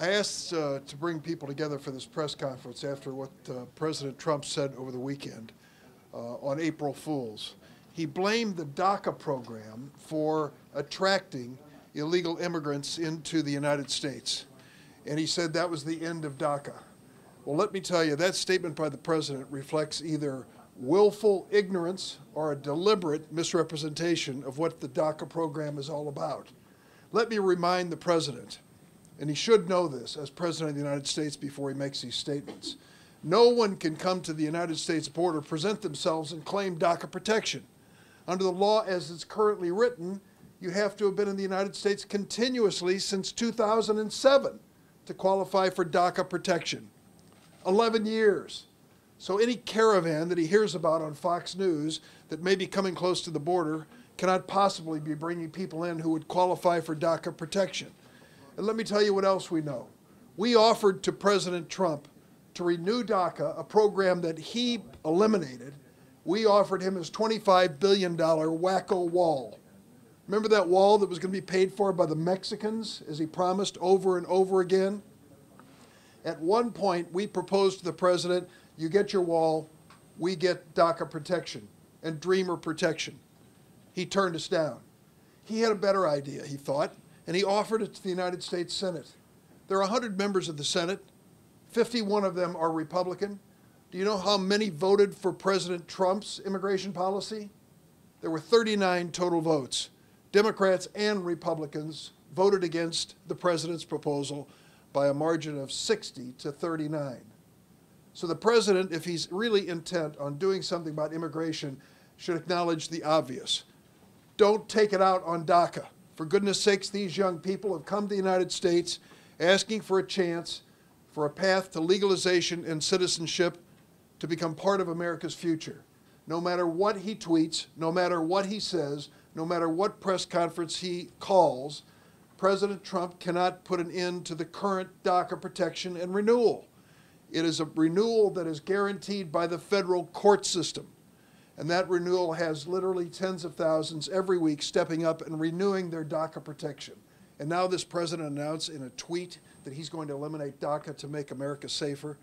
I asked to bring people together for this press conference after what President Trump said over the weekend on April Fools. He blamed the DACA program for attracting illegal immigrants into the United States. And he said that was the end of DACA. Well, let me tell you, that statement by the president reflects either willful ignorance or a deliberate misrepresentation of what the DACA program is all about. Let me remind the president, and he should know this as President of the United States before he makes these statements, no one can come to the United States border, present themselves, and claim DACA protection. Under the law as it's currently written, you have to have been in the United States continuously since 2007 to qualify for DACA protection. 11 years. So any caravan that he hears about on Fox News that may be coming close to the border cannot possibly be bringing people in who would qualify for DACA protection. And let me tell you what else we know. We offered to President Trump to renew DACA, a program that he eliminated. We offered him his $25 billion wacko wall. Remember that wall that was going to be paid for by the Mexicans, as he promised over and over again? At one point, we proposed to the president, you get your wall, we get DACA protection and Dreamer protection. He turned us down. He had a better idea, he thought, and he offered it to the United States Senate. There are 100 members of the Senate. 51 of them are Republican. Do you know how many voted for President Trump's immigration policy? There were 39 total votes. Democrats and Republicans voted against the president's proposal by a margin of 60 to 39. So the president, if he's really intent on doing something about immigration, should acknowledge the obvious. Don't take it out on DACA. For goodness sakes, these young people have come to the United States asking for a chance, for a path to legalization and citizenship to become part of America's future. No matter what he tweets, no matter what he says, no matter what press conference he calls, President Trump cannot put an end to the current DACA protection and renewal. It is a renewal that is guaranteed by the federal court system. And that renewal has literally tens of thousands every week stepping up and renewing their DACA protection. And now this president announced in a tweet that he's going to eliminate DACA to make America safer.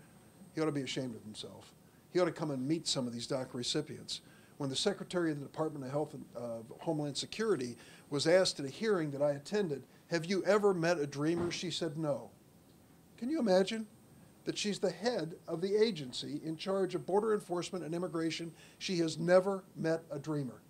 He ought to be ashamed of himself. He ought to come and meet some of these DACA recipients. When the Secretary of the Department of Health and Homeland Security was asked at a hearing that I attended, have you ever met a dreamer? She said no. Can you imagine that she's the head of the agency in charge of border enforcement and immigration? She has never met a dreamer.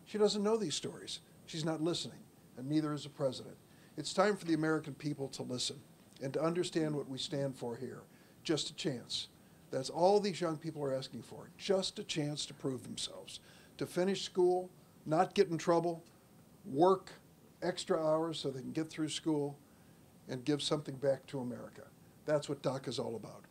She doesn't know these stories. She's not listening, and neither is the president. It's time for the American people to listen and to understand what we stand for here. Just a chance. That's all these young people are asking for, just a chance to prove themselves, to finish school, not get in trouble, work extra hours so they can get through school, and give something back to America. That's what DACA is all about.